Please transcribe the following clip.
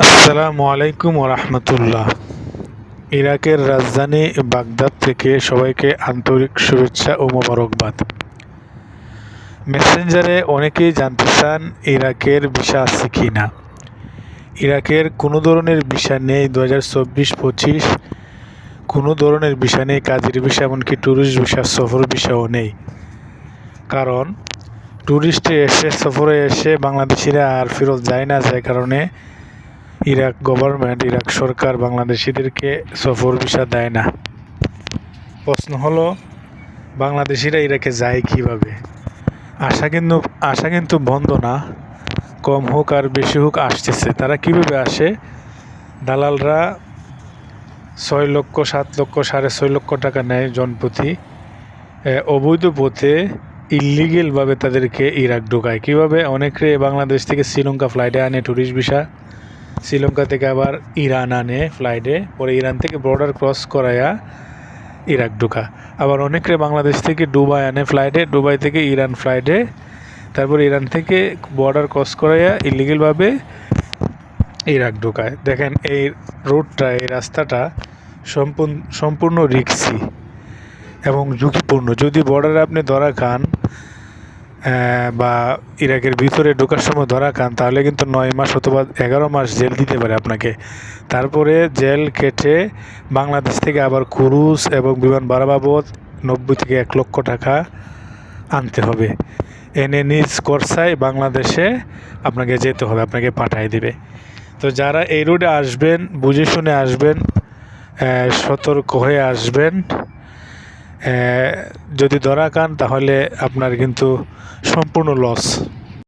আসসালামু আলাইকুম ওরহমতুল্লাহ। ইরাকের রাজধানী বাগদাদ থেকে সবাইকে আন্তরিক শুভেচ্ছা ও মোবারকবাদ। মেসেঞ্জারে অনেকেই জানতে চান ইরাকের ভিসা আছে কি না। ইরাকের কোনো ধরনের ভিসা নেই। 2024-25 কোনো ধরনের ভিসা নেই, কাজের ভিসা, এমনকি ট্যুরিস্ট ভিসা, সফর ভিসাও নেই। কারণ ট্যুরিস্টে এসে, সফরে এসে বাংলাদেশিরা আর ফেরত যায় না, যার কারণে ইরাক গভর্নমেন্ট, ইরাক সরকার বাংলাদেশিদেরকে সফর ভিসা দেয় না। প্রশ্ন হলো, বাংলাদেশিরা ইরাকে যায় কিভাবে? আশা কিন্তু বন্ধ না, কম হোক আর বেশি হোক আসতেছে। তারা কিভাবে আসে? দালালরা 6 লক্ষ, 7 লক্ষ, 6.5 লক্ষ টাকা নেয় জনপ্রতি। অবৈধ পথে ইল্লিগেলভাবে তাদেরকে ইরাক ঢোকায়। কীভাবে? অনেকে বাংলাদেশ থেকে শ্রীলঙ্কা ফ্লাইটে আনে ট্যুরিস্ট ভিসা, শ্রীলঙ্কা থেকে আবার ইরান আনে ফ্লাইটে, পরে ইরান থেকে বর্ডার ক্রস করায়া ইরাক ঢোকা। আবার অনেকে বাংলাদেশ থেকে দুবাই আনে ফ্লাইটে, দুবাই থেকে ইরান ফ্লাইটে, তারপর ইরান থেকে বর্ডার ক্রস করাইয়া ইলিগেলভাবে ইরাক ঢোকায়। দেখেন এই রোডটা, এই রাস্তাটা সম্পূর্ণ রিস্কি এবং ঝুঁকিপূর্ণ। যদি বর্ডারে আপনি ধরা খান বা ইরাকের ভিতরে ঢোকার সময় ধরা খান, তাহলে কিন্তু 9 মাস অথবা 11 মাস জেল দিতে পারে আপনাকে। তারপরে জেল কেটে বাংলাদেশ থেকে আবার ক্রুজ এবং বিমান ভাড়া বাবদ 90 থেকে 1 লক্ষ টাকা আনতে হবে। এনে নিজ খরচায় বাংলাদেশে আপনাকে যেতে হবে, আপনাকে পাঠিয়ে দেবে। তো যারা এই রোডে আসবেন, বুঝে শুনে আসবেন, সতর্ক হয়ে আসবেন। যদি ধরা খান তাহলে আপনার কিন্তু সম্পূর্ণ লস।